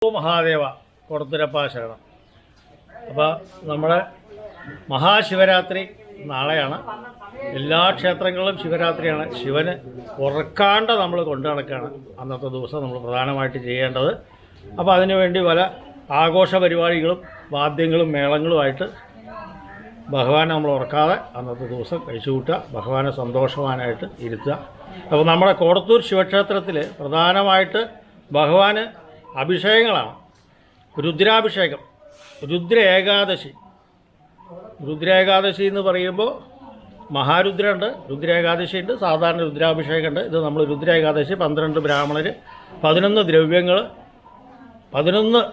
മഹാദേവ കൊടുത്തുരപ്പ ശരണം. അപ്പോൾ നമ്മുടെ മഹാശിവരാത്രി നാളെയാണ്. എല്ലാ ക്ഷേത്രങ്ങളിലും ശിവരാത്രിയാണ്. ശിവന് ഉറക്കാണ്ട് നമ്മൾ കൊണ്ടു നടക്കുകയാണ് അന്നത്തെ ദിവസം നമ്മൾ പ്രധാനമായിട്ട് ചെയ്യേണ്ടത്. അപ്പോൾ അതിനുവേണ്ടി പല ആഘോഷ പരിപാടികളും വാദ്യങ്ങളും മേളങ്ങളുമായിട്ട് ഭഗവാനെ നമ്മൾ ഉറക്കാതെ അന്നത്തെ ദിവസം കഴിച്ചു കൂട്ടുക, ഭഗവാനെ സന്തോഷവാനായിട്ട് ഇരുത്തുക. അപ്പോൾ നമ്മുടെ കോടത്തൂർ ശിവക്ഷേത്രത്തിൽ പ്രധാനമായിട്ട് ഭഗവാന് അഭിഷേകങ്ങളാണ്. രുദ്രാഭിഷേകം, രുദ്ര ഏകാദശി എന്ന് പറയുമ്പോൾ മഹാരുദ്രയുണ്ട്, രുദ്രേകാദശിയുണ്ട്, സാധാരണ രുദ്രാഭിഷേകമുണ്ട്. ഇത് നമ്മൾ രുദ്രേകാദശി 12 ബ്രാഹ്മണർ 11 ദ്രവ്യങ്ങൾ 11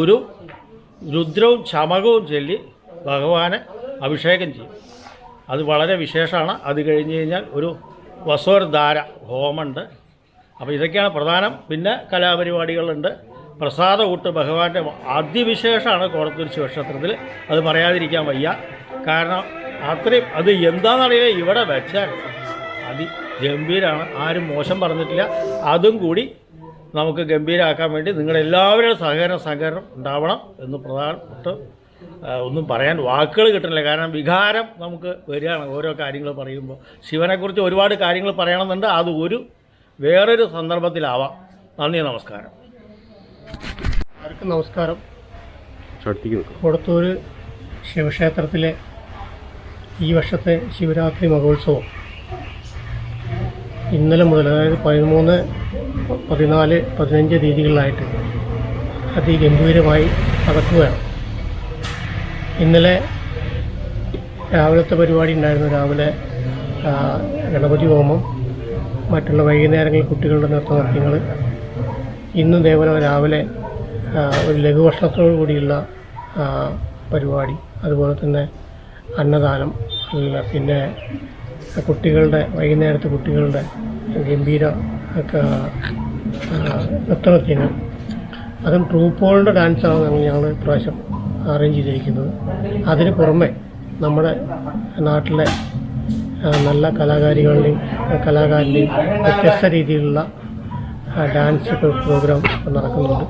ഒരു രുദ്രവും ചമകവും ചൊല്ലി ഭഗവാനെ അഭിഷേകം ചെയ്യും. അത് വളരെ വിശേഷമാണ്. അത് കഴിഞ്ഞ് കഴിഞ്ഞാൽ ഒരു വസോർധാര ഹോമമുണ്ട്. അപ്പോൾ ഇതൊക്കെയാണ് പ്രധാനം. പിന്നെ കലാപരിപാടികളുണ്ട്, പ്രസാദകൂട്ട് ഭഗവാന്റെ അതിവിശേഷമാണ് കോടത്തൂർ ശിവക്ഷേത്രത്തിൽ. അത് പറയാതിരിക്കാൻ വയ്യ. കാരണം അത്രയും അത് എന്താണെന്നറിയില്ല, ഇവിടെ വെച്ചാൽ അതിഗംഭീരമാണ്. ആരും മോശം പറഞ്ഞിട്ടില്ല. അതും കൂടി നമുക്ക് ഗംഭീരമാക്കാൻ വേണ്ടി നിങ്ങളുടെ എല്ലാവരുടെയും സഹകരണം ഉണ്ടാവണം എന്ന് പ്രധാനപ്പെട്ട ഒന്നും പറയാൻ വാക്കുകൾ കിട്ടുന്നില്ല. കാരണം വികാരം നമുക്ക് വരികയാണ് ഓരോ കാര്യങ്ങൾ പറയുമ്പോൾ. ശിവനെക്കുറിച്ച് ഒരുപാട് കാര്യങ്ങൾ പറയണമെന്നുണ്ട്. അത് വേറൊരു സന്ദർഭത്തിലാവാം. നന്ദി, നമസ്കാരം. ആർക്കും നമസ്കാരം. കൊടുത്തൂർ ശിവക്ഷേത്രത്തിലെ ഈ വർഷത്തെ ശിവരാത്രി മഹോത്സവം ഇന്നലെ മുതൽ, അതായത് 13, 14, 15 തീയതികളിലായിട്ട് അതിഗംഭീരമായി നടക്കുകയാണ്. ഇന്നലെ രാവിലത്തെ പരിപാടി ഉണ്ടായിരുന്നു. രാവിലെ ഗണപതി ഹോമം, മറ്റുള്ള വൈകുന്നേരങ്ങളിൽ കുട്ടികളുടെ നൃത്തനൃത്യങ്ങൾ. ഇന്നും ഇതേപോലെ രാവിലെ ഒരു ലഘുഭക്ഷണത്തോടു കൂടിയുള്ള പരിപാടി, അതുപോലെ തന്നെ അന്നദാനം, പിന്നെ വൈകുന്നേരത്തെ കുട്ടികളുടെ ഗംഭീര നൃത്തനൃത്യങ്ങൾ. അതും ട്രൂപ്പുകളുടെ ഡാൻസാണ് ഞങ്ങൾ ഇപ്രാവശ്യം അറേഞ്ച് ചെയ്തിരിക്കുന്നത്. അതിന് പുറമെ നമ്മുടെ നാട്ടിലെ നല്ല കലാകാരികളുടെയും വ്യത്യസ്ത രീതിയിലുള്ള ഡാൻസ് പ്രോഗ്രാം നടക്കുന്നുണ്ട്.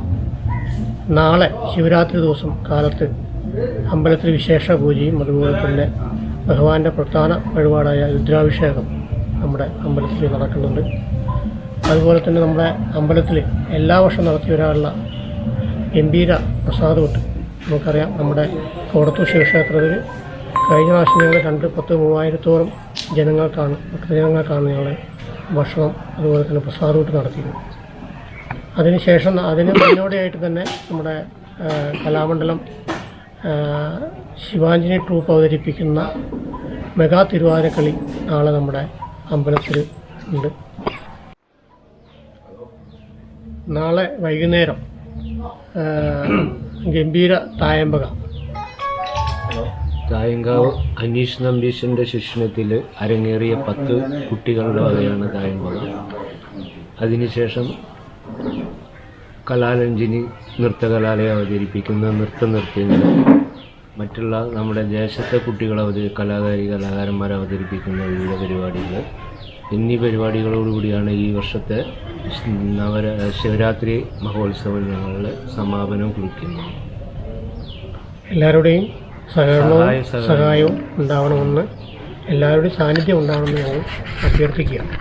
നാളെ ശിവരാത്രി ദിവസം കാലത്ത് അമ്പലത്തിൽ വിശേഷ പൂജയും അതുപോലെ തന്നെ ഭഗവാന്റെ പ്രധാന വഴിപാടായ രുദ്രാഭിഷേകം നമ്മുടെ അമ്പലത്തിൽ നടക്കുന്നുണ്ട്. അതുപോലെ തന്നെ നമ്മുടെ അമ്പലത്തിൽ എല്ലാ വർഷവും നടത്തി വരാനുള്ള ഗംഭീര പ്രസാദമുണ്ട്. നമുക്കറിയാം, നമ്മുടെ കോടത്തൂർ ശിവക്ഷേത്രത്തിൽ കഴിഞ്ഞ പ്രാവശ്യം ഞങ്ങൾ 2,10,000-3,000-ഓളം ഭക്തജനങ്ങൾക്കാണ് ഞങ്ങൾ ഭക്ഷണം അതുപോലെ തന്നെ പ്രസാദൂട്ട് നടത്തിയത്. അതിനുശേഷം അതിന് മുന്നോടിയായിട്ട് തന്നെ നമ്മുടെ കലാമണ്ഡലം ശിവാഞ്ജനി ട്രൂപ്പ് അവതരിപ്പിക്കുന്ന മെഗാ തിരുവാതിരക്കളി നാളെ നമ്മുടെ അമ്പലത്തിൽ ഉണ്ട്. നാളെ വൈകുന്നേരം ഗംഭീര തായങ്കാവ് അനീഷ് നമ്പീശൻ്റെ ശിക്ഷണത്തിൽ അരങ്ങേറിയ 10 കുട്ടികളുടെ വകയാണ് തായമ്പക. അതിനുശേഷം കലാരഞ്ജിനി നൃത്തകലാലയം അവതരിപ്പിക്കുന്ന നൃത്തനൃത്യങ്ങൾ, മറ്റുള്ള നമ്മുടെ ദേശത്തെ കലാകാരന്മാർ അവതരിപ്പിക്കുന്ന വിവിധ പരിപാടികൾ എന്നീ പരിപാടികളോടുകൂടിയാണ് ഈ വർഷത്തെ ശിവരാത്രി മഹോത്സവം ഞങ്ങൾ സമാപനം കുറിക്കുന്നത്. എല്ലാവരുടെയും സഹായവും ഉണ്ടാവണമെന്ന്, എല്ലാവരുടെയും സാന്നിധ്യം ഉണ്ടാവണമെന്ന് ഞങ്ങൾ അഭ്യർത്ഥിക്കുക.